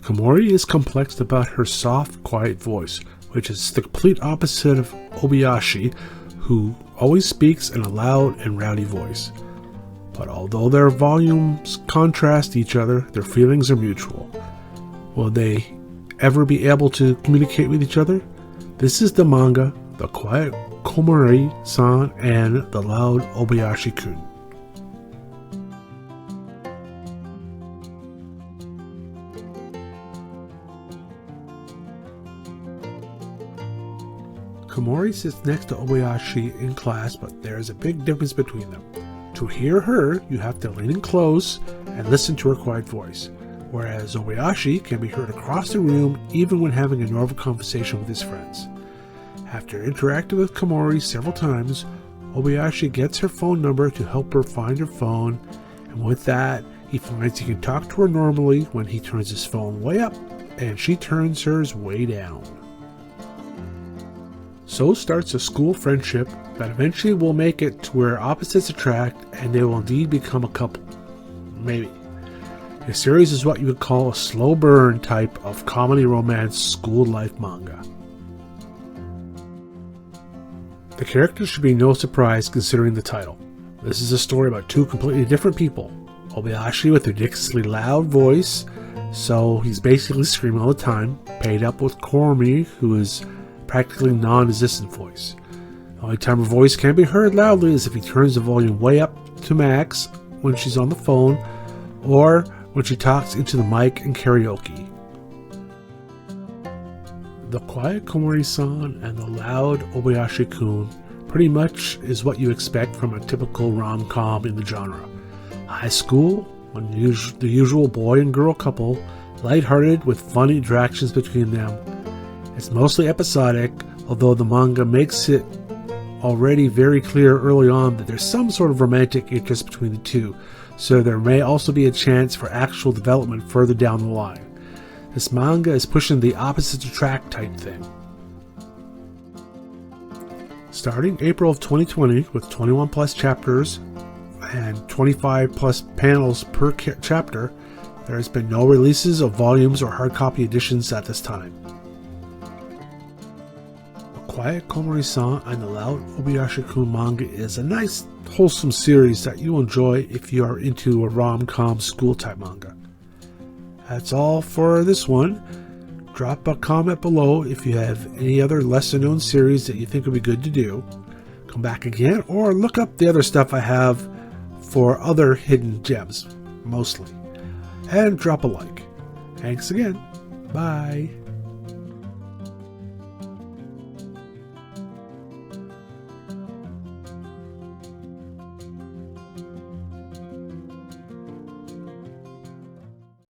Komori is complex about her soft, quiet voice, which is the complete opposite of Obayashi, who always speaks in a loud and rowdy voice. But although their volumes contrast each other, their feelings are mutual. Will they ever be able to communicate with each other? This is the manga, The Quiet Komori-san and The Loud Oobayashi-Kun. Komori sits next to Oobayashi in class, but there is a big difference between them. To hear her, you have to lean in close and listen to her quiet voice, whereas Oobayashi can be heard across the room even when having a normal conversation with his friends. After interacting with Komori several times, Oobayashi gets her phone number to help her find her phone, and with that, he finds he can talk to her normally when he turns his phone way up and she turns hers way down. So starts a school friendship that eventually will make it to where opposites attract and they will indeed become a couple. Maybe. The series is what you would call a slow burn type of comedy romance school life manga. The characters should be no surprise considering the title. This is a story about two completely different people. Oobayashi with a ridiculously loud voice, so he's basically screaming all the time, paired up with Komori, who is practically non-existent voice. The only time her voice can be heard loudly is if he turns the volume way up to max when she's on the phone or when she talks into the mic in karaoke. The Quiet Komori-san and the Loud Oobayashi-Kun pretty much is what you expect from a typical rom-com in the genre. High school, the usual boy and girl couple, lighthearted with fun interactions between them. It's mostly episodic, although the manga makes it already very clear early on that there's some sort of romantic interest between the two, so there may also be a chance for actual development further down the line. This manga is pushing the opposites attract type thing. Starting April of 2020 with 21 plus chapters and 25 plus panels per chapter, there has been no releases of volumes or hard copy editions at this time. Quiet Komori-san and the Loud Oobayashi-Kun manga is a nice, wholesome series that you'll enjoy if you are into a rom-com school-type manga. That's all for this one. Drop a comment below if you have any other lesser-known series that you think would be good to do. Come back again, or look up the other stuff I have for other hidden gems, mostly. And drop a like. Thanks again. Bye.